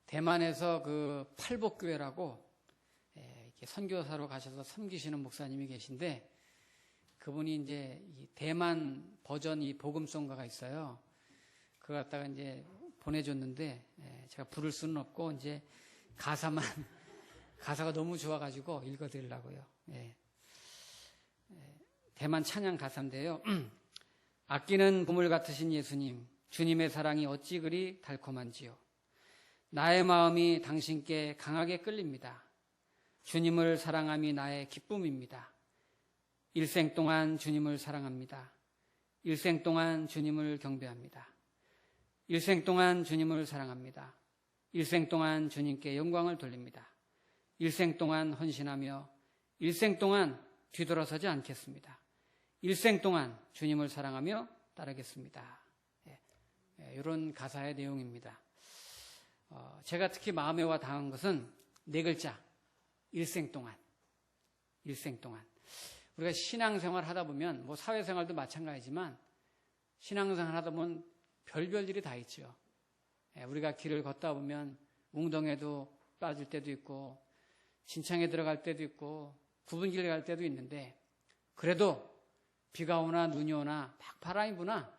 대만에서 그 팔복교회라고 이렇게 선교사로 가셔서 섬기시는 목사님이 계신데, 그분이 이제 이 대만 버전 이 복음송가가 있어요. 그거 갖다가 이제 보내줬는데, 제가 부를 수는 없고 이제 가사가 너무 좋아가지고 읽어드리려고요. 대만 찬양 가사인데요. 아끼는 보물 같으신 예수님, 주님의 사랑이 어찌 그리 달콤한지요. 나의 마음이 당신께 강하게 끌립니다. 주님을 사랑함이 나의 기쁨입니다. 일생 동안 주님을 사랑합니다. 일생 동안 주님을 경배합니다. 일생 동안 주님을 사랑합니다. 일생 동안 주님께 영광을 돌립니다. 일생 동안 헌신하며 일생 동안 뒤돌아서지 않겠습니다. 일생 동안 주님을 사랑하며 따르겠습니다. 이런 가사의 내용입니다. 제가 특히 마음에 와 닿은 것은 네 글자, 일생 동안. 일생 동안. 우리가 신앙생활 하다 보면, 뭐 사회생활도 마찬가지지만 신앙생활 하다 보면 별별 일이 다 있죠. 우리가 길을 걷다 보면 웅덩이에도 빠질 때도 있고 진창에 들어갈 때도 있고 굽은 길 갈 때도 있는데, 그래도 비가 오나 눈이 오나 막 바람이 부나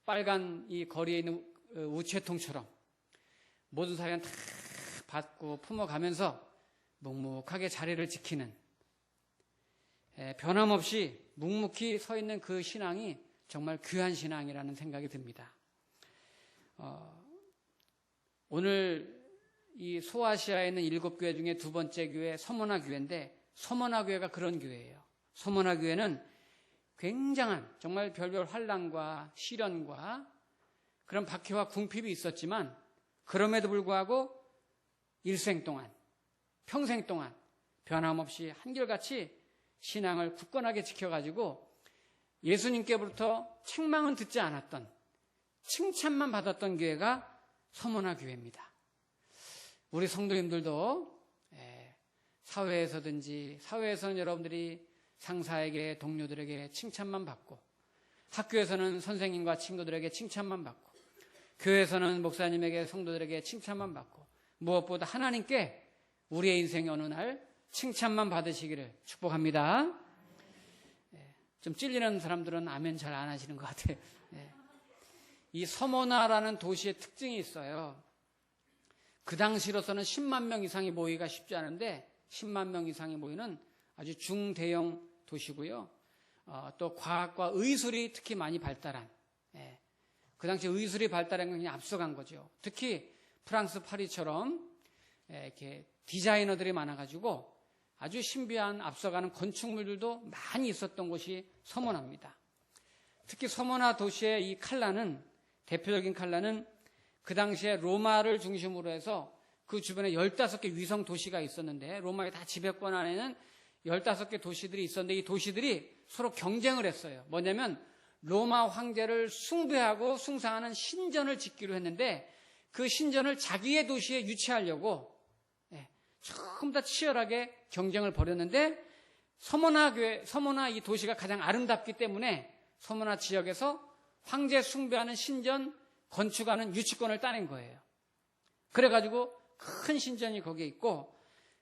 빨간 이 거리에 있는 우체통처럼 모든 사람이 다 받고 품어가면서 묵묵하게 자리를 지키는, 변함없이 묵묵히 서 있는 그 신앙이 정말 귀한 신앙이라는 생각이 듭니다. 오늘 이 소아시아에 있는 7교회 중에 두 번째 교회 서머나 교회인데, 서머나 교회가 그런 교회예요. 서머나 교회는 굉장한 정말 별별 환난과 시련과 그런 박해와 궁핍이 있었지만, 그럼에도 불구하고 일생 동안, 평생 동안 변함없이 한결같이 신앙을 굳건하게 지켜가지고 예수님께부터 책망은 듣지 않았던, 칭찬만 받았던 교회가 서머나 교회입니다. 우리 성도님들도 사회에서는 여러분들이 상사에게, 동료들에게 칭찬만 받고, 학교에서는 선생님과 친구들에게 칭찬만 받고, 교회에서는 목사님에게, 성도들에게 칭찬만 받고, 무엇보다 하나님께 우리의 인생의 어느 날 칭찬만 받으시기를 축복합니다. 좀 찔리는 사람들은 아멘 잘 안 하시는 것 같아요. 이 서머나라는 도시의 특징이 있어요. 그 당시로서는 10만 명 이상이 모이기가 쉽지 않은데 10만 명 이상이 모이는 아주 중대형 도시고요. 또 과학과 의술이 특히 많이 발달한, 그 당시 의술이 발달한 건 그냥 앞서간 거죠. 특히 프랑스 파리처럼 이렇게 디자이너들이 많아가지고 아주 신비한 앞서가는 건축물들도 많이 있었던 곳이 서머나입니다. 특히 서머나 도시의 이 대표적인 칼라는 그 당시에 로마를 중심으로 해서 그 주변에 15개 위성 도시가 있었는데, 로마의 다 지배권 안에는 15개 도시들이 있었는데, 이 도시들이 서로 경쟁을 했어요. 뭐냐면 로마 황제를 숭배하고 숭상하는 신전을 짓기로 했는데, 그 신전을 자기의 도시에 유치하려고 전부 다 치열하게 경쟁을 벌였는데, 서머나 이 도시가 가장 아름답기 때문에 서머나 지역에서 황제 숭배하는 신전 건축하는 유치권을 따낸 거예요. 그래가지고 큰 신전이 거기에 있고,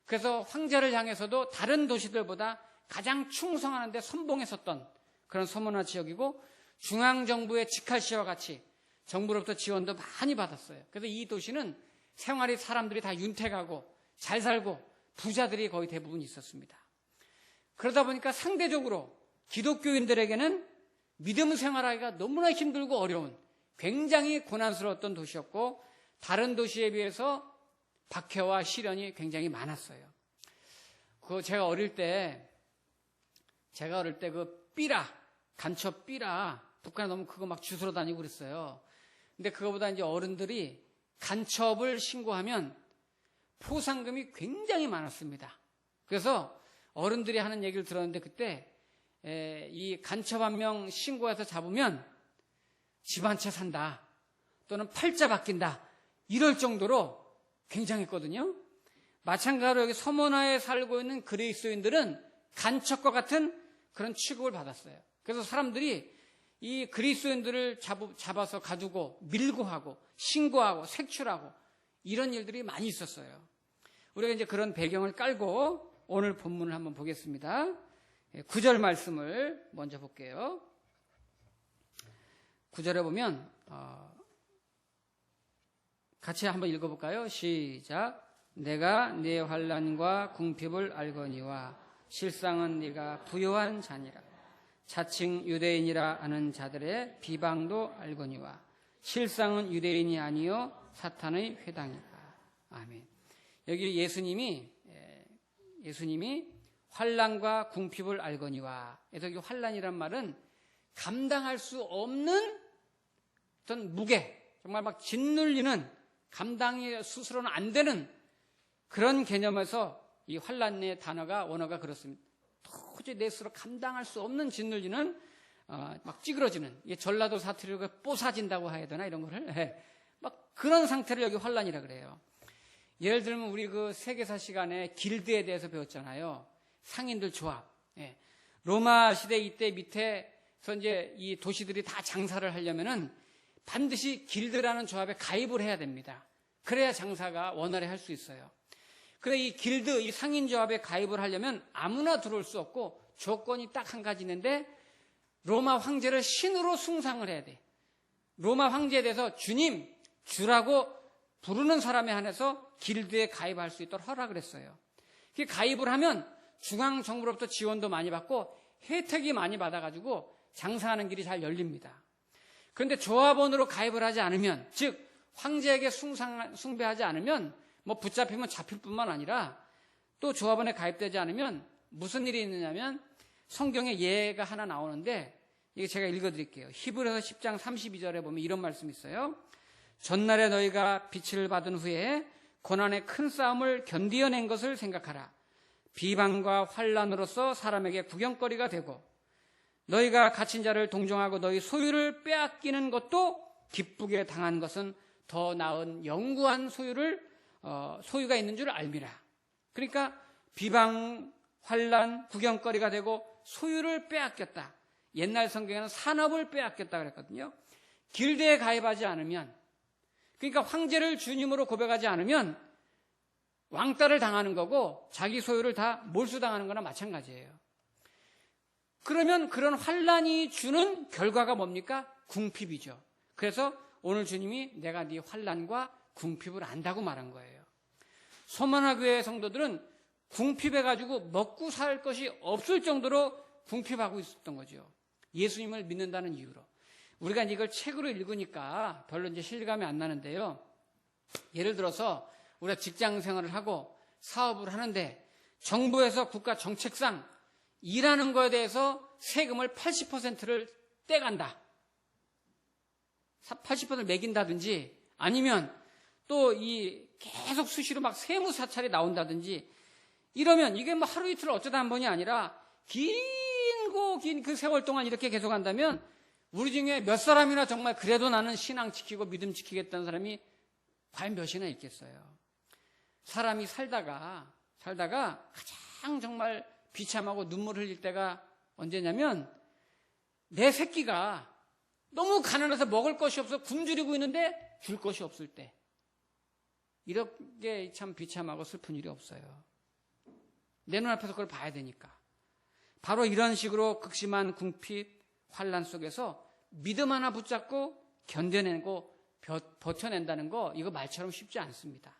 그래서 황제를 향해서도 다른 도시들보다 가장 충성하는데 선봉했었던 그런 서머나 지역이고, 중앙정부의 직할시와 같이 정부로부터 지원도 많이 받았어요. 그래서 이 도시는 생활이 사람들이 다 윤택하고 잘 살고 부자들이 거의 대부분 있었습니다. 그러다 보니까 상대적으로 기독교인들에게는 믿음 생활하기가 너무나 힘들고 어려운, 굉장히 고난스러웠던 도시였고, 다른 도시에 비해서 박해와 시련이 굉장히 많았어요. 제가 어릴 때 그 간첩 삐라, 북한에 너무 그거 막 주스러 다니고 그랬어요. 근데 그거보다 이제 어른들이 간첩을 신고하면 포상금이 굉장히 많았습니다. 그래서 어른들이 하는 얘기를 들었는데, 그때 이 간첩 한 명 신고해서 잡으면 집 한 채 산다, 또는 팔자 바뀐다, 이럴 정도로 굉장했거든요. 마찬가지로 여기 서머나에 살고 있는 그리스도인들은 간첩과 같은 그런 취급을 받았어요. 그래서 사람들이 이 그리스도인들을 잡아서 가두고 밀고 하고 신고하고 색출하고 이런 일들이 많이 있었어요. 우리가 이제 그런 배경을 깔고 오늘 본문을 한번 보겠습니다. 9절 말씀을 먼저 볼게요. 9절에 보면 같이 한번 읽어볼까요? 시작. 내가 네 환난과 궁핍을 알거니와 실상은 네가 부요한 자니라. 자칭 유대인이라 하는 자들의 비방도 알거니와 실상은 유대인이 아니요 사탄의 회당이다. 아멘. 여기 예수님이 환난과 궁핍을 알거니와, 그래서 이 환난이란 말은 감당할 수 없는 어떤 무게, 정말 막 짓눌리는, 감당이 스스로는 안 되는 그런 개념에서 이 환난의 단어가, 원어가 그렇습니다. 도저히 내 스스로 감당할 수 없는 짓눌리는, 막 찌그러지는, 이게 전라도 사투리로 뽀사진다고 해야 되나, 이런 거를. 막 그런 상태를 여기 환난이라 그래요. 예를 들면 우리 그 세계사 시간에 길드에 대해서 배웠잖아요. 상인들 조합. 로마 시대 이때 밑에서 이제 이 도시들이 다 장사를 하려면은 반드시 길드라는 조합에 가입을 해야 됩니다. 그래야 장사가 원활히 할 수 있어요. 그래 이 길드, 이 상인 조합에 가입을 하려면 아무나 들어올 수 없고 조건이 딱 한 가지 있는데 로마 황제를 신으로 숭상을 해야 돼. 로마 황제에 대해서 주님, 주라고 부르는 사람에 한해서 길드에 가입할 수 있도록 허락을 했어요. 가입을 하면 중앙정부로부터 지원도 많이 받고 혜택이 많이 받아가지고 장사하는 길이 잘 열립니다. 그런데 조합원으로 가입을 하지 않으면, 즉 황제에게 숭배하지 않으면 뭐 붙잡히면 잡힐 뿐만 아니라 또 조합원에 가입되지 않으면 무슨 일이 있느냐면 성경에 예가 하나 나오는데 이게 제가 읽어드릴게요. 히브리서 10장 32절에 보면 이런 말씀이 있어요. 전날에 너희가 빛을 받은 후에 고난의 큰 싸움을 견디어낸 것을 생각하라. 비방과 환난으로서 사람에게 구경거리가 되고 너희가 갇힌 자를 동정하고 너희 소유를 빼앗기는 것도 기쁘게 당한 것은 더 나은 영구한 소유가 있는 줄 알미라. 그러니까 비방, 환난, 구경거리가 되고 소유를 빼앗겼다. 옛날 성경에는 산업을 빼앗겼다 그랬거든요. 길드에 가입하지 않으면, 그러니까 황제를 주님으로 고백하지 않으면 왕따를 당하는 거고 자기 소유를 다 몰수당하는 거나 마찬가지예요. 그러면 그런 환난이 주는 결과가 뭡니까? 궁핍이죠. 그래서 오늘 주님이 내가 네 환난과 궁핍을 안다고 말한 거예요. 소만화 교회 성도들은 궁핍해가지고 먹고 살 것이 없을 정도로 궁핍하고 있었던 거죠. 예수님을 믿는다는 이유로. 우리가 이걸 책으로 읽으니까 별로 이제 실감이 안 나는데요. 예를 들어서 우리가 직장 생활을 하고 사업을 하는데 정부에서 국가 정책상 일하는 거에 대해서 세금을 80%를 떼간다. 80%를 매긴다든지 아니면 또 계속 수시로 막 세무 사찰이 나온다든지 이러면 이게 뭐 하루 이틀 어쩌다 한 번이 아니라 긴 그 세월 동안 이렇게 계속 한다면 우리 중에 몇 사람이나 정말 그래도 나는 신앙 지키고 믿음 지키겠다는 사람이 과연 몇이나 있겠어요. 사람이 살다가 가장 정말 비참하고 눈물 흘릴 때가 언제냐면 내 새끼가 너무 가난해서 먹을 것이 없어 굶주리고 있는데 줄 것이 없을 때. 이렇게 참 비참하고 슬픈 일이 없어요. 내 눈앞에서 그걸 봐야 되니까. 바로 이런 식으로 극심한 궁핍, 환난 속에서 믿음 하나 붙잡고 견뎌내고 버텨낸다는 거 이거 말처럼 쉽지 않습니다.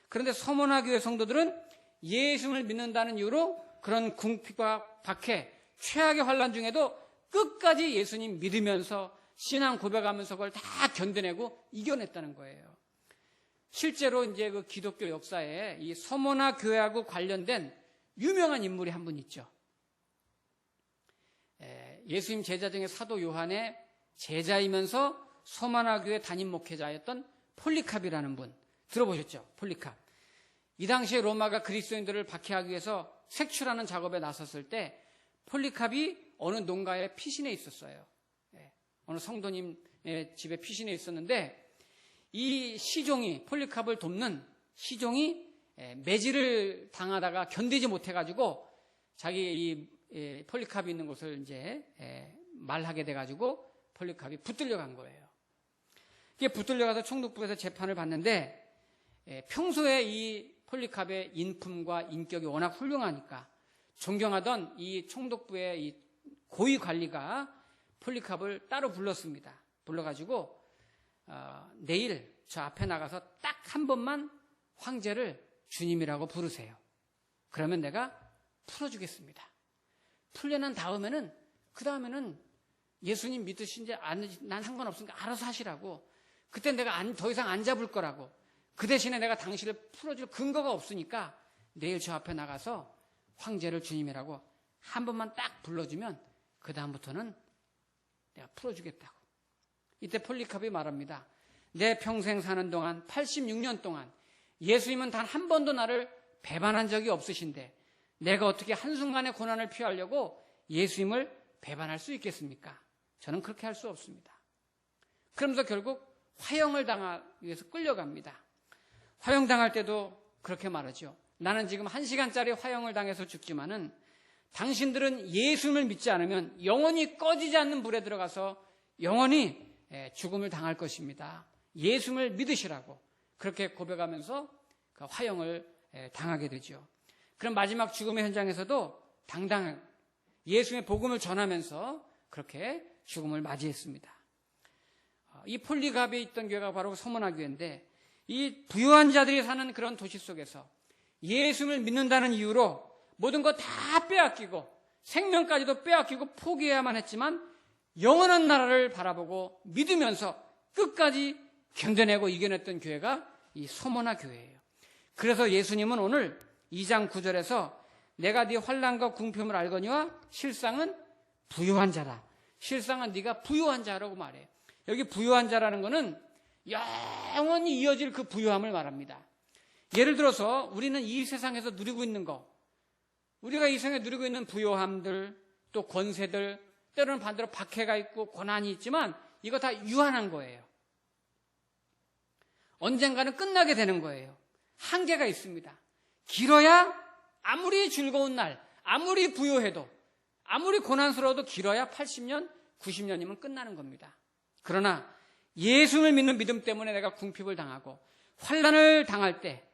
그런데 서문화 교회 성도들은 예수님을 믿는다는 이유로 그런 궁핍과 박해, 최악의 환난 중에도 끝까지 예수님 믿으면서 신앙 고백하면서 그걸 다 견뎌내고 이겨냈다는 거예요. 실제로 이제 그 기독교 역사에 이 서문화 교회하고 관련된 유명한 인물이 한 분 있죠. 예수님 제자 중에 사도 요한의 제자이면서 서문화 교회 담임 목회자였던 폴리캅이라는 분 들어보셨죠? 폴리캅. 이 당시에 로마가 그리스도인들을 박해하기 위해서 색출하는 작업에 나섰을 때 폴리캅이 어느 농가에 피신해 있었어요. 어느 성도님의 집에 피신해 있었는데 이 시종이 폴리캅을 돕는 시종이 매질을 당하다가 견디지 못해가지고 자기 폴리캅이 있는 곳을 이제 말하게 돼가지고 폴리캅이 붙들려 간 거예요. 이게 붙들려 가서 총독부에서 재판을 받는데 평소에 이 폴리캅의 인품과 인격이 워낙 훌륭하니까 존경하던 이 총독부의 이 고위 관리가 폴리캅을 따로 불렀습니다. 불러가지고 내일 저 앞에 나가서 딱 한 번만 황제를 주님이라고 부르세요. 그러면 내가 풀어주겠습니다. 풀려난 다음에는 그 다음에는 예수님 믿으신지 난 상관없으니까 알아서 하시라고. 그때 내가 더 이상 안 잡을 거라고. 그 대신에 내가 당신을 풀어줄 근거가 없으니까 내일 저 앞에 나가서 황제를 주님이라고 한 번만 딱 불러주면 그 다음부터는 내가 풀어주겠다고. 이때 폴리캅이 말합니다. 내 평생 사는 동안 86년 동안 예수님은 단 한 번도 나를 배반한 적이 없으신데 내가 어떻게 한순간의 고난을 피하려고 예수님을 배반할 수 있겠습니까? 저는 그렇게 할 수 없습니다. 그러면서 결국 화형을 당하기 위해서 끌려갑니다. 화형당할 때도 그렇게 말하죠. 나는 지금 1시간짜리 화형을 당해서 죽지만은 당신들은 예수님을 믿지 않으면 영원히 꺼지지 않는 불에 들어가서 영원히 죽음을 당할 것입니다. 예수님을 믿으시라고 그렇게 고백하면서 그 화형을 당하게 되죠. 그럼 마지막 죽음의 현장에서도 당당하게 예수님의 복음을 전하면서 그렇게 죽음을 맞이했습니다. 이 폴리캅에 있던 교회가 바로 서머나 교회인데 이 부유한 자들이 사는 그런 도시 속에서 예수님을 믿는다는 이유로 모든 거 다 빼앗기고 생명까지도 빼앗기고 포기해야만 했지만 영원한 나라를 바라보고 믿으면서 끝까지 견뎌내고 이겨냈던 교회가 이 서머나 교회예요. 그래서 예수님은 오늘 2장 9절에서 내가 네 환난과 궁핍을 알거니와 실상은 부유한 자라. 실상은 네가 부유한 자라고 말해요. 여기 부유한 자라는 것은 영원히 이어질 그 부유함을 말합니다. 예를 들어서 우리는 이 세상에서 누리고 있는 거, 우리가 이 세상에 누리고 있는 부유함들, 또 권세들, 때로는 반대로 박해가 있고 고난이 있지만 이거 다 유한한 거예요. 언젠가는 끝나게 되는 거예요. 한계가 있습니다. 길어야 아무리 즐거운 날, 아무리 부유해도, 아무리 고난스러워도 길어야 80년, 90년이면 끝나는 겁니다. 그러나 예수를 믿는 믿음 때문에 내가 궁핍을 당하고 환난을 당할 때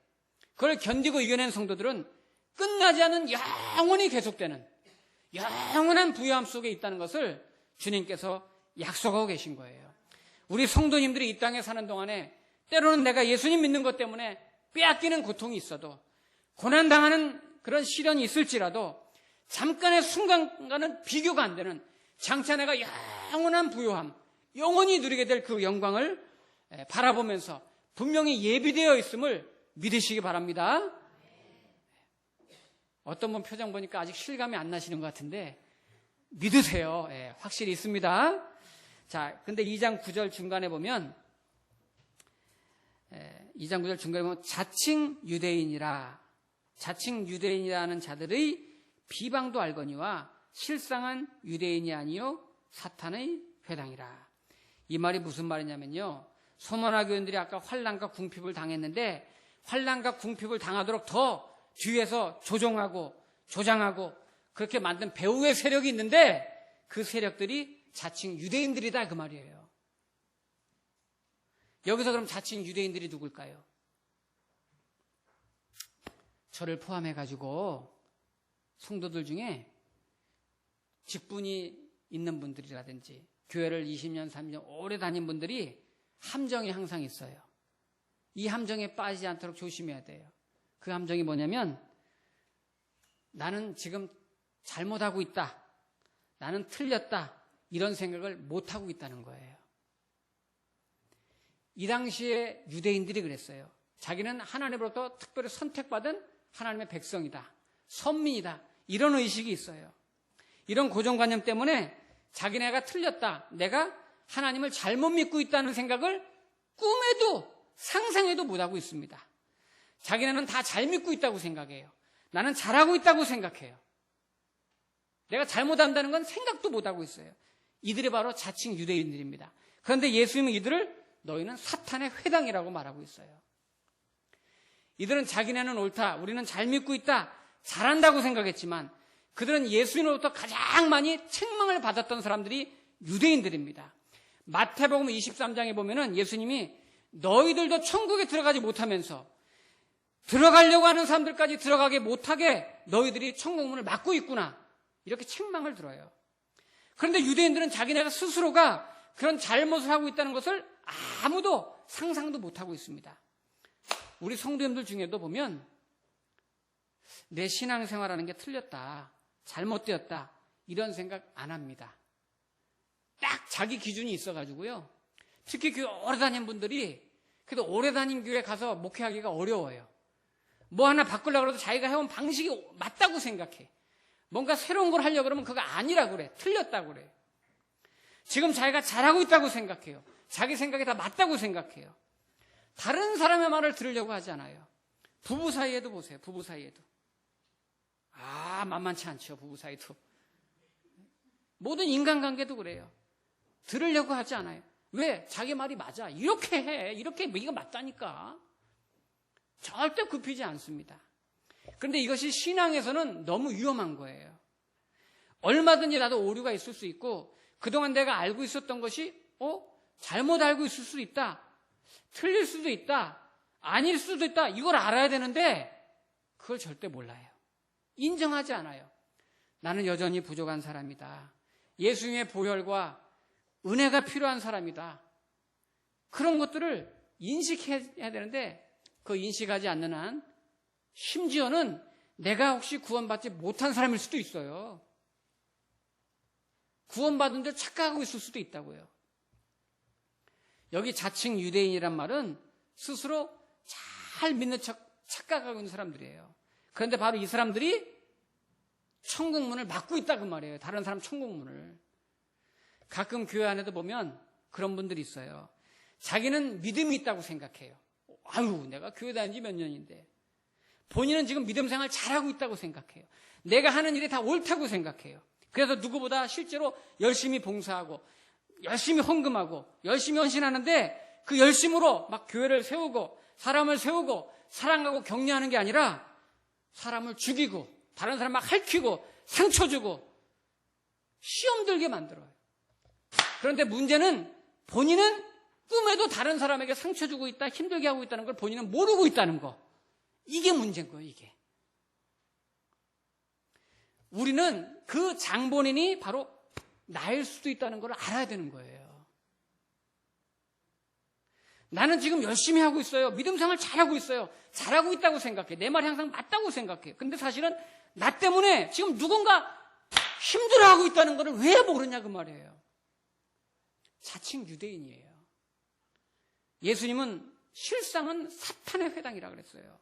그걸 견디고 이겨낸 성도들은 끝나지 않은 영원히 계속되는 영원한 부유함 속에 있다는 것을 주님께서 약속하고 계신 거예요. 우리 성도님들이 이 땅에 사는 동안에 때로는 내가 예수님 믿는 것 때문에 빼앗기는 고통이 있어도 고난당하는 그런 시련이 있을지라도 잠깐의 순간과는 비교가 안 되는 장차 내가 영원한 부유함, 영원히 누리게 될 그 영광을 바라보면서 분명히 예비되어 있음을 믿으시기 바랍니다. 어떤 분 표정 보니까 아직 실감이 안 나시는 것 같은데 믿으세요. 확실히 있습니다. 자, 근데 2장 9절 중간에 보면 2장 9절 중간에 보면 자칭 유대인이라는 자들의 비방도 알거니와 실상은 유대인이 아니요 사탄의 회당이라. 이 말이 무슨 말이냐면요, 서머나 교인들이 아까 환난과 궁핍을 당했는데 환난과 궁핍을 당하도록 더 뒤에서 조종하고 조장하고 그렇게 만든 배후의 세력이 있는데 그 세력들이 자칭 유대인들이다 그 말이에요. 여기서 그럼 자칭 유대인들이 누굴까요? 저를 포함해가지고 성도들 중에 직분이 있는 분들이라든지 교회를 20년, 30년 오래 다닌 분들이 함정이 항상 있어요. 이 함정에 빠지지 않도록 조심해야 돼요. 그 함정이 뭐냐면 나는 지금 잘못하고 있다, 나는 틀렸다, 이런 생각을 못하고 있다는 거예요. 이 당시에 유대인들이 그랬어요. 자기는 하나님으로부터 특별히 선택받은 하나님의 백성이다, 선민이다, 이런 의식이 있어요. 이런 고정관념 때문에 자기네가 틀렸다, 내가 하나님을 잘못 믿고 있다는 생각을 꿈에도 상상해도 못하고 있습니다. 자기네는 다 잘 믿고 있다고 생각해요. 나는 잘하고 있다고 생각해요. 내가 잘못한다는 건 생각도 못하고 있어요. 이들이 바로 자칭 유대인들입니다. 그런데 예수님은 이들을 너희는 사탄의 회당이라고 말하고 있어요. 이들은 자기네는 옳다, 우리는 잘 믿고 있다, 잘한다고 생각했지만 그들은 예수님으로부터 가장 많이 책망을 받았던 사람들이 유대인들입니다. 마태복음 23장에 보면은 예수님이 너희들도 천국에 들어가지 못하면서 들어가려고 하는 사람들까지 들어가게 못하게 너희들이 천국문을 막고 있구나. 이렇게 책망을 들어요. 그런데 유대인들은 자기네가 스스로가 그런 잘못을 하고 있다는 것을 아무도 상상도 못하고 있습니다. 우리 성도님들 중에도 보면 내 신앙생활하는 게 틀렸다, 잘못되었다, 이런 생각 안 합니다. 딱 자기 기준이 있어가지고요. 특히 교회 오래 다닌 분들이 그래도 오래 다닌 교회 가서 목회하기가 어려워요. 뭐 하나 바꾸려고 해도 자기가 해온 방식이 맞다고 생각해. 뭔가 새로운 걸 하려고 그러면 그거 아니라고 그래. 틀렸다고 그래. 지금 자기가 잘하고 있다고 생각해요. 자기 생각이 다 맞다고 생각해요. 다른 사람의 말을 들으려고 하지 않아요. 부부 사이에도 보세요. 부부 사이에도. 만만치 않죠. 부부 사이도. 모든 인간관계도 그래요. 들으려고 하지 않아요. 왜? 자기 말이 맞아. 이렇게 해. 이렇게 이거 맞다니까. 절대 굽히지 않습니다. 그런데 이것이 신앙에서는 너무 위험한 거예요. 얼마든지 나도 오류가 있을 수 있고 그동안 내가 알고 있었던 것이 잘못 알고 있을 수도 있다. 틀릴 수도 있다. 아닐 수도 있다. 이걸 알아야 되는데 그걸 절대 몰라요. 인정하지 않아요. 나는 여전히 부족한 사람이다. 예수님의 보혈과 은혜가 필요한 사람이다. 그런 것들을 인식해야 되는데 그 인식하지 않는 한 심지어는 내가 혹시 구원받지 못한 사람일 수도 있어요. 구원받은 줄 착각하고 있을 수도 있다고요. 여기 자칭 유대인이란 말은 스스로 잘 믿는 척 착각하고 있는 사람들이에요. 그런데 바로 이 사람들이 천국문을 막고 있다 그 말이에요. 다른 사람 천국문을. 가끔 교회 안에도 보면 그런 분들이 있어요. 자기는 믿음이 있다고 생각해요. 내가 교회 다닌 지 몇 년인데. 본인은 지금 믿음 생활 잘하고 있다고 생각해요. 내가 하는 일이 다 옳다고 생각해요. 그래서 누구보다 실제로 열심히 봉사하고 열심히 헌금하고 열심히 헌신하는데 그 열심으로 막 교회를 세우고 사람을 세우고 사랑하고 격려하는 게 아니라 사람을 죽이고 다른 사람 막 핥히고 상처 주고 시험 들게 만들어요. 그런데 문제는 본인은 꿈에도 다른 사람에게 상처 주고 있다, 힘들게 하고 있다는 걸 본인은 모르고 있다는 거. 이게 문제인 거예요, 이게. 우리는 그 장본인이 바로 나일 수도 있다는 걸 알아야 되는 거예요. 나는 지금 열심히 하고 있어요. 믿음 생활 잘하고 있어요. 잘하고 있다고 생각해. 내 말이 항상 맞다고 생각해. 근데 사실은 나 때문에 지금 누군가 힘들어하고 있다는 걸 왜 모르냐 그 말이에요. 자칭 유대인이에요. 예수님은 실상은 사탄의 회당이라고 그랬어요.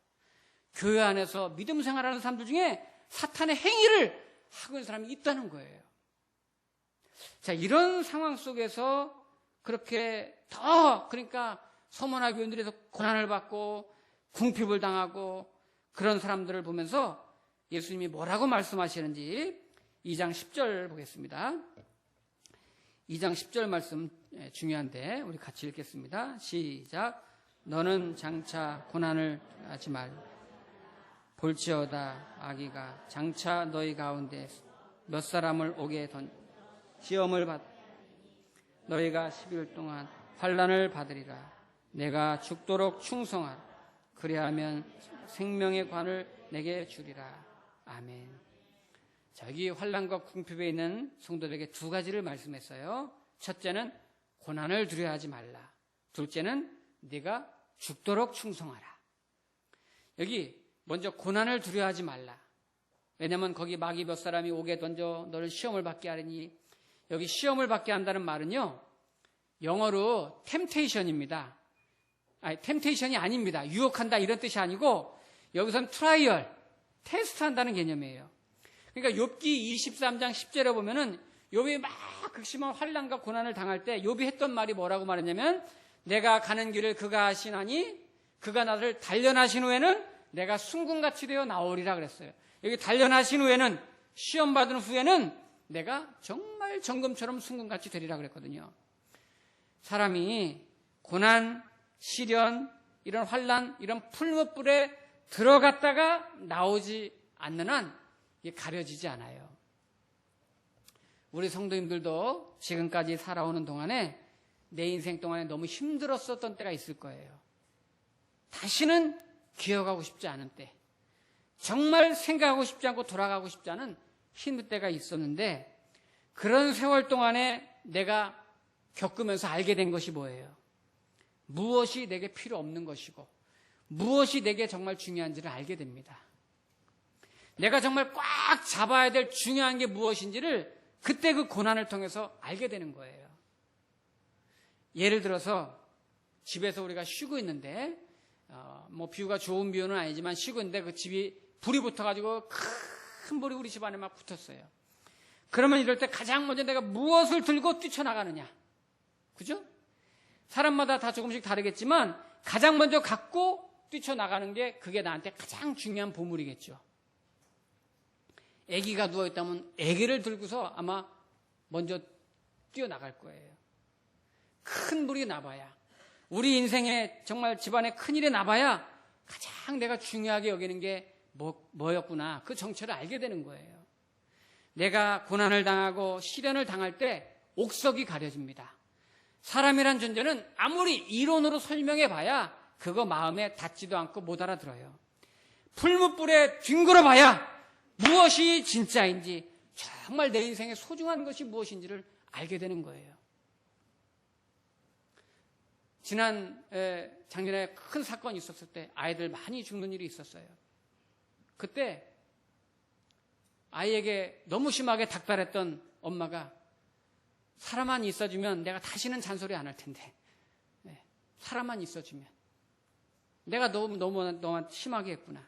교회 안에서 믿음 생활하는 사람들 중에 사탄의 행위를 하고 있는 사람이 있다는 거예요. 자, 이런 상황 속에서 그렇게 그러니까 서머나 교인들에서 고난을 받고 궁핍을 당하고 그런 사람들을 보면서 예수님이 뭐라고 말씀하시는지 2장 10절 보겠습니다. 2장 10절 말씀 중요한데 우리 같이 읽겠습니다. 시작. 너는 장차 고난을 하지 말라. 볼지어다 아기가 장차 너희 가운데 몇 사람을 오게 시험을 받 너희가 10일 동안 환난을 받으리라. 내가 죽도록 충성하라. 그리하면 생명의 관을 내게 주리라. 아멘. 여기 환난과 궁핍에 있는 성도들에게 두 가지를 말씀했어요. 첫째는 고난을 두려워하지 말라. 둘째는 네가 죽도록 충성하라. 여기 먼저 고난을 두려워하지 말라. 왜냐하면 거기 마귀 몇 사람이 오게 던져 너를 시험을 받게 하리니, 여기 시험을 받게 한다는 말은요, 영어로 템테이션입니다. 템테이션이 아닙니다. 유혹한다 이런 뜻이 아니고 여기선 트라이얼, 테스트한다는 개념이에요. 그러니까 욥기 23장 10절에 보면은 욥이 막 극심한 환난과 고난을 당할 때 욥이 했던 말이 뭐라고 말했냐면, 내가 가는 길을 그가 하시나니 그가 나를 단련하신 후에는 내가 순금같이 되어 나오리라 그랬어요. 여기 단련하신 후에는, 시험 받은 후에는 내가 정말 정금처럼 순금같이 되리라 그랬거든요. 사람이 고난, 시련, 이런 환난, 이런 풀무불에 들어갔다가 나오지 않는 한 이게 가려지지 않아요. 우리 성도님들도 지금까지 살아오는 동안에 내 인생 동안에 너무 힘들었었던 때가 있을 거예요. 다시는 기억하고 싶지 않은 때, 정말 생각하고 싶지 않고 돌아가고 싶지 않은 힘든 때가 있었는데, 그런 세월 동안에 내가 겪으면서 알게 된 것이 뭐예요? 무엇이 내게 필요 없는 것이고 무엇이 내게 정말 중요한지를 알게 됩니다. 내가 정말 꽉 잡아야 될 중요한 게 무엇인지를 그때 그 고난을 통해서 알게 되는 거예요. 예를 들어서 집에서 우리가 쉬고 있는데 뭐 비유가 좋은 비유는 아니지만 쉬고 있는데 그 집이 불이 붙어가지고 큰 불이 우리 집 안에 막 붙었어요. 그러면 이럴 때 가장 먼저 내가 무엇을 들고 뛰쳐나가느냐? 그죠? 사람마다 다 조금씩 다르겠지만 가장 먼저 갖고 뛰쳐나가는 게 그게 나한테 가장 중요한 보물이겠죠. 아기가 누워있다면 아기를 들고서 아마 먼저 뛰어나갈 거예요. 큰 불이 나봐야, 우리 인생에 정말 집안에 큰일이 나봐야 가장 내가 중요하게 여기는 게 뭐였구나, 그 정체를 알게 되는 거예요. 내가 고난을 당하고 시련을 당할 때 옥석이 가려집니다. 사람이란 존재는 아무리 이론으로 설명해봐야 그거 마음에 닿지도 않고 못 알아들어요. 풀무불에 뒹굴어봐야 무엇이 진짜인지, 정말 내 인생에 소중한 것이 무엇인지를 알게 되는 거예요. 작년에 큰 사건이 있었을 때 아이들 많이 죽는 일이 있었어요. 그때 아이에게 너무 심하게 닥달했던 엄마가, 사람만 있어주면 내가 다시는 잔소리 안 할 텐데, 사람만 있어주면 내가 너무 심하게 했구나.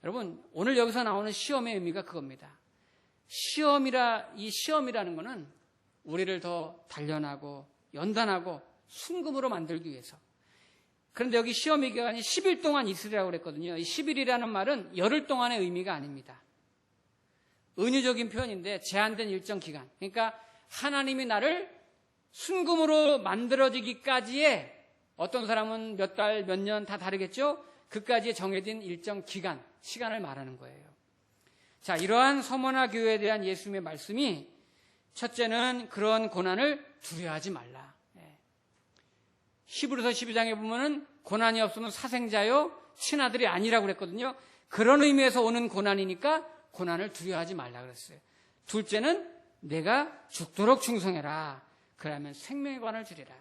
여러분, 오늘 여기서 나오는 시험의 의미가 그겁니다. 이 시험이라는 것은 우리를 더 단련하고 연단하고 순금으로 만들기 위해서. 그런데 여기 시험의 기간이 10일 동안 있으리라고 그랬거든요. 이 10일이라는 말은 열흘 동안의 의미가 아닙니다. 은유적인 표현인데 제한된 일정 기간. 그러니까 하나님이 나를 순금으로 만들어지기까지의, 어떤 사람은 몇 달, 몇 년 다 다르겠죠? 그까지의 정해진 일정 기간, 시간을 말하는 거예요. 자, 이러한 서머나 교회에 대한 예수님의 말씀이, 첫째는 그런 고난을 두려워하지 말라. 히브리서 12장에 보면은 고난이 없으면 사생자요 친아들이 아니라고 그랬거든요. 그런 의미에서 오는 고난이니까 고난을 두려워하지 말라 그랬어요. 둘째는 내가 죽도록 충성해라. 그러면 생명의 관을 주리라.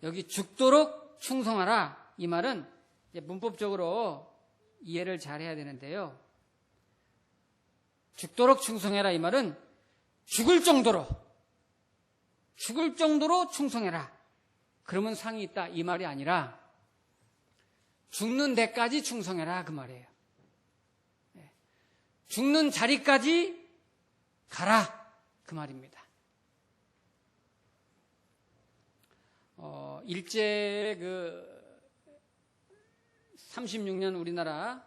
여기 죽도록 충성하라, 이 말은 이제 문법적으로 이해를 잘 해야 되는데요. 죽도록 충성해라, 이 말은 죽을 정도로 충성해라. 그러면 상이 있다, 이 말이 아니라 죽는 데까지 충성해라, 그 말이에요. 죽는 자리까지 가라, 그 말입니다. 일제 36년 우리나라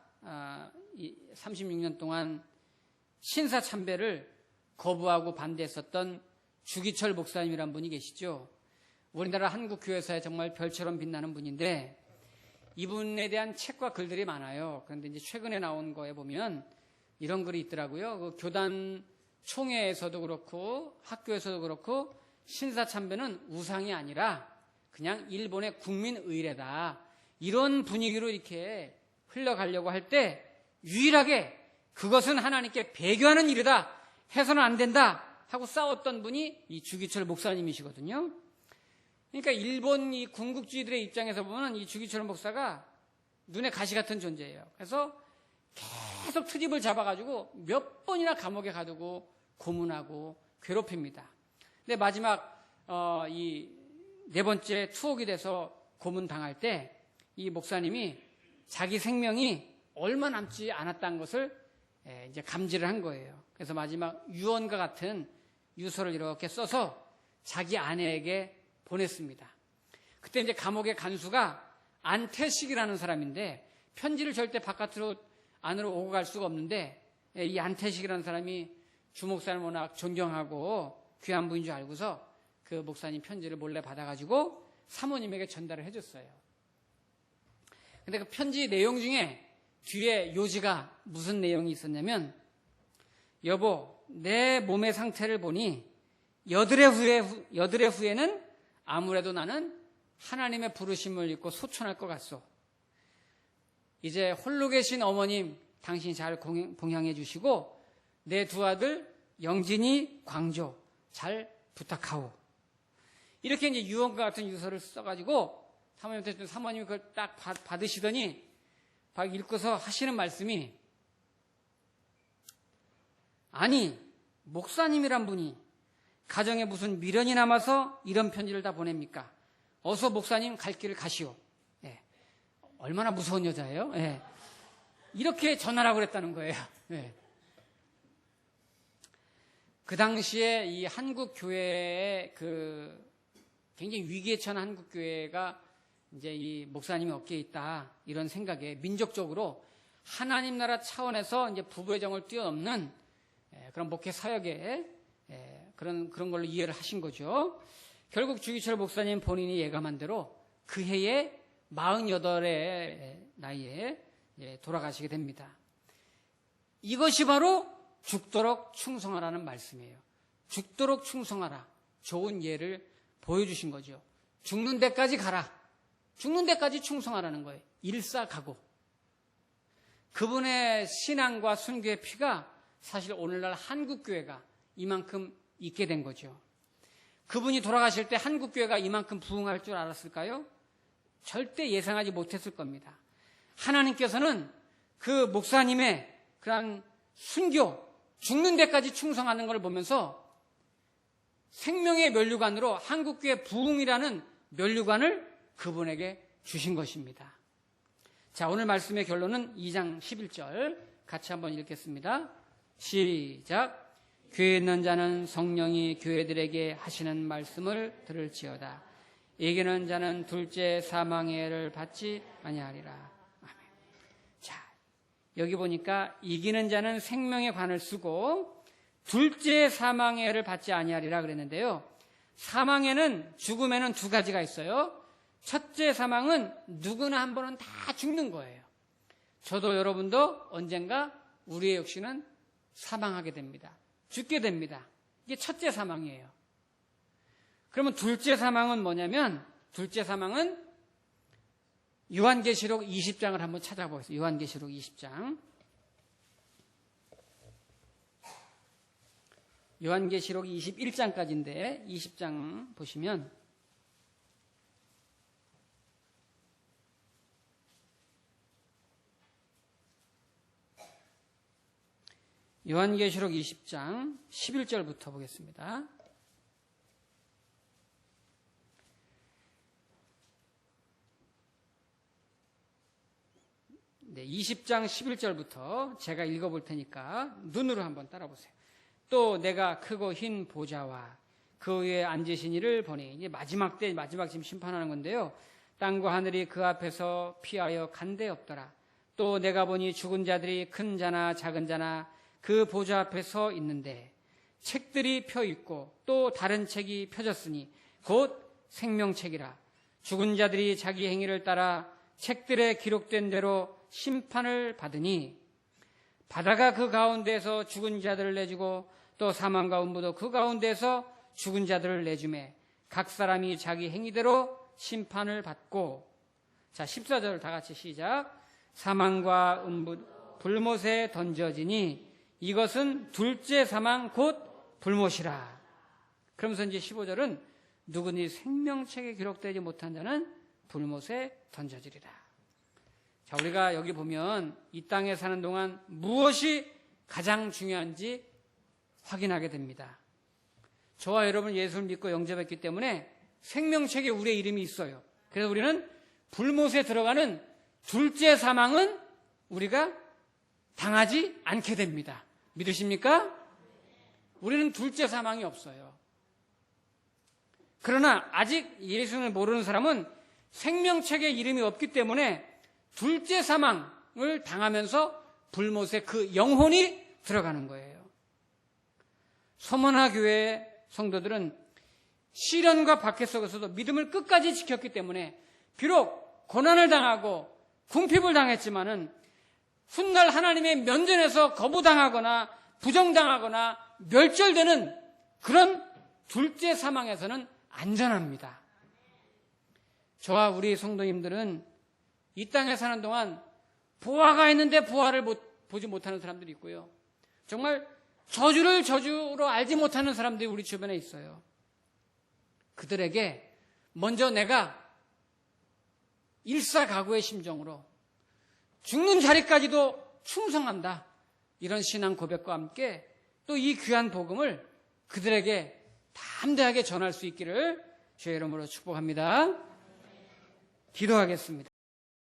36년 동안 신사참배를 거부하고 반대했었던 주기철 목사님이란 분이 계시죠. 우리나라 한국교회사에 정말 별처럼 빛나는 분인데, 이분에 대한 책과 글들이 많아요. 그런데 이제 최근에 나온 거에 보면 이런 글이 있더라고요. 그 교단 총회에서도 그렇고 학교에서도 그렇고 신사참배는 우상이 아니라 그냥 일본의 국민 의례다, 이런 분위기로 이렇게 흘러가려고 할 때 유일하게 그것은 하나님께 배교하는 일이다, 해서는 안 된다 하고 싸웠던 분이 이 주기철 목사님이시거든요. 그러니까 일본 이 군국주의들의 입장에서 보면 이 주기철 목사가 눈에 가시 같은 존재예요. 그래서 계속 트집을 잡아가지고 몇 번이나 감옥에 가두고 고문하고 괴롭힙니다. 근데 마지막 이 네 번째 투옥이 돼서 고문당할 때 이 목사님이 자기 생명이 얼마 남지 않았다는 것을 이제 감지를 한 거예요. 그래서 마지막 유언과 같은 유서를 이렇게 써서 자기 아내에게 보냈습니다. 그때 이제 감옥의 간수가 안태식이라는 사람인데, 편지를 절대 바깥으로 안으로 오고 갈 수가 없는데, 이 안태식이라는 사람이 주 목사님을 워낙 존경하고 귀한 분인 줄 알고서 그 목사님 편지를 몰래 받아가지고 사모님에게 전달을 해줬어요. 근데 그 편지 내용 중에 뒤에 요지가 무슨 내용이 있었냐면, 여보, 내 몸의 상태를 보니 여드레 후에는 아무래도 나는 하나님의 부르심을 잊고 소천할 것 같소. 이제 홀로 계신 어머님 당신이 잘 봉양해 주시고 내 두 아들 영진이, 광조 잘 부탁하오. 이렇게 이제 유언과 같은 유서를 써가지고 사모님한테 그걸 딱 받으시더니 읽고서 하시는 말씀이, 아니 목사님이란 분이 가정에 무슨 미련이 남아서 이런 편지를 다 보냅니까? 어서 목사님 갈 길을 가시오. 예. 얼마나 무서운 여자예요. 예. 이렇게 전하라고 그랬다는 거예요. 예. 그 당시에 이 한국 교회의 굉장히 위기에 처한 한국 교회가 이제 이 목사님이 어깨에 있다 이런 생각에 민족적으로 하나님 나라 차원에서 이제 부부의 정을 뛰어넘는 그런 목회 사역에 그런 걸로 이해를 하신 거죠. 결국 주기철 목사님 본인이 예감한 대로 그 해에 48의 나이에 돌아가시게 됩니다. 이것이 바로 죽도록 충성하라는 말씀이에요. 죽도록 충성하라. 좋은 예를 보여주신 거죠. 죽는 데까지 가라. 죽는 데까지 충성하라는 거예요. 일사각오. 그분의 신앙과 순교의 피가 사실 오늘날 한국교회가 이만큼 있게 된 거죠. 그분이 돌아가실 때 한국교회가 이만큼 부흥할 줄 알았을까요? 절대 예상하지 못했을 겁니다. 하나님께서는 그 목사님의 그런 순교, 죽는 데까지 충성하는 걸 보면서 생명의 면류관으로 한국교회 부흥이라는 면류관을 그분에게 주신 것입니다. 자, 오늘 말씀의 결론은 2장 11절 같이 한번 읽겠습니다. 시작. 교회에 있는 자는 성령이 교회들에게 하시는 말씀을 들을지어다. 이기는 자는 둘째 사망의 해를 받지 아니하리라. 아멘. 자, 여기 보니까 이기는 자는 생명의 관을 쓰고 둘째 사망의 해를 받지 아니하리라 그랬는데요. 사망에는, 죽음에는 두 가지가 있어요. 첫째 사망은 누구나 한 번은 다 죽는 거예요. 저도 여러분도 언젠가 우리의 역시는 사망하게 됩니다. 죽게 됩니다. 이게 첫째 사망이에요. 그러면 둘째 사망은 뭐냐면, 둘째 사망은 요한계시록 20장을 한번 찾아보겠습니다. 요한계시록 20장. 요한계시록 21장까지인데 20장 보시면 요한계시록 20장 11절부터 보겠습니다. 네, 20장 11절부터 제가 읽어볼 테니까 눈으로 한번 따라 보세요. 또 내가 크고 흰 보좌와 그 위에 앉으신 이를 보니, 이제 마지막 때, 마지막 지금 심판하는 건데요. 땅과 하늘이 그 앞에서 피하여 간데 없더라. 또 내가 보니 죽은 자들이 큰 자나 작은 자나 그 보좌 앞에 서 있는데 책들이 펴 있고 또 다른 책이 펴졌으니 곧 생명책이라. 죽은 자들이 자기 행위를 따라 책들에 기록된 대로 심판을 받으니 바다가 그 가운데서 죽은 자들을 내주고 또 사망과 음부도 그 가운데서 죽은 자들을 내주매 각 사람이 자기 행위대로 심판을 받고. 자, 14절 다 같이 시작. 사망과 음부 불못에 던져지니 이것은 둘째 사망 곧 불못이라. 그러면서 이제 15절은 누구니 생명책에 기록되지 못한 자는 불못에 던져지리라. 자, 우리가 여기 보면 이 땅에 사는 동안 무엇이 가장 중요한지 확인하게 됩니다. 저와 여러분 예수를 믿고 영접했기 때문에 생명책에 우리의 이름이 있어요. 그래서 우리는 불못에 들어가는 둘째 사망은 우리가 당하지 않게 됩니다. 믿으십니까? 우리는 둘째 사망이 없어요. 그러나 아직 예수를 모르는 사람은 생명책에 이름이 없기 때문에 둘째 사망을 당하면서 불못에 그 영혼이 들어가는 거예요. 서머나 교회 성도들은 시련과 박해 속에서도 믿음을 끝까지 지켰기 때문에 비록 고난을 당하고 궁핍을 당했지만은 훗날 하나님의 면전에서 거부당하거나 부정당하거나 멸절되는 그런 둘째 사망에서는 안전합니다. 저와 우리 성도님들은 이 땅에 사는 동안 보화가 있는데 보화를 보지 못하는 사람들이 있고요. 정말 저주를 저주로 알지 못하는 사람들이 우리 주변에 있어요. 그들에게 먼저 내가 일사각오의 심정으로 죽는 자리까지도 충성한다. 이런 신앙 고백과 함께 또 이 귀한 복음을 그들에게 담대하게 전할 수 있기를 주의 이름으로 축복합니다. 기도하겠습니다.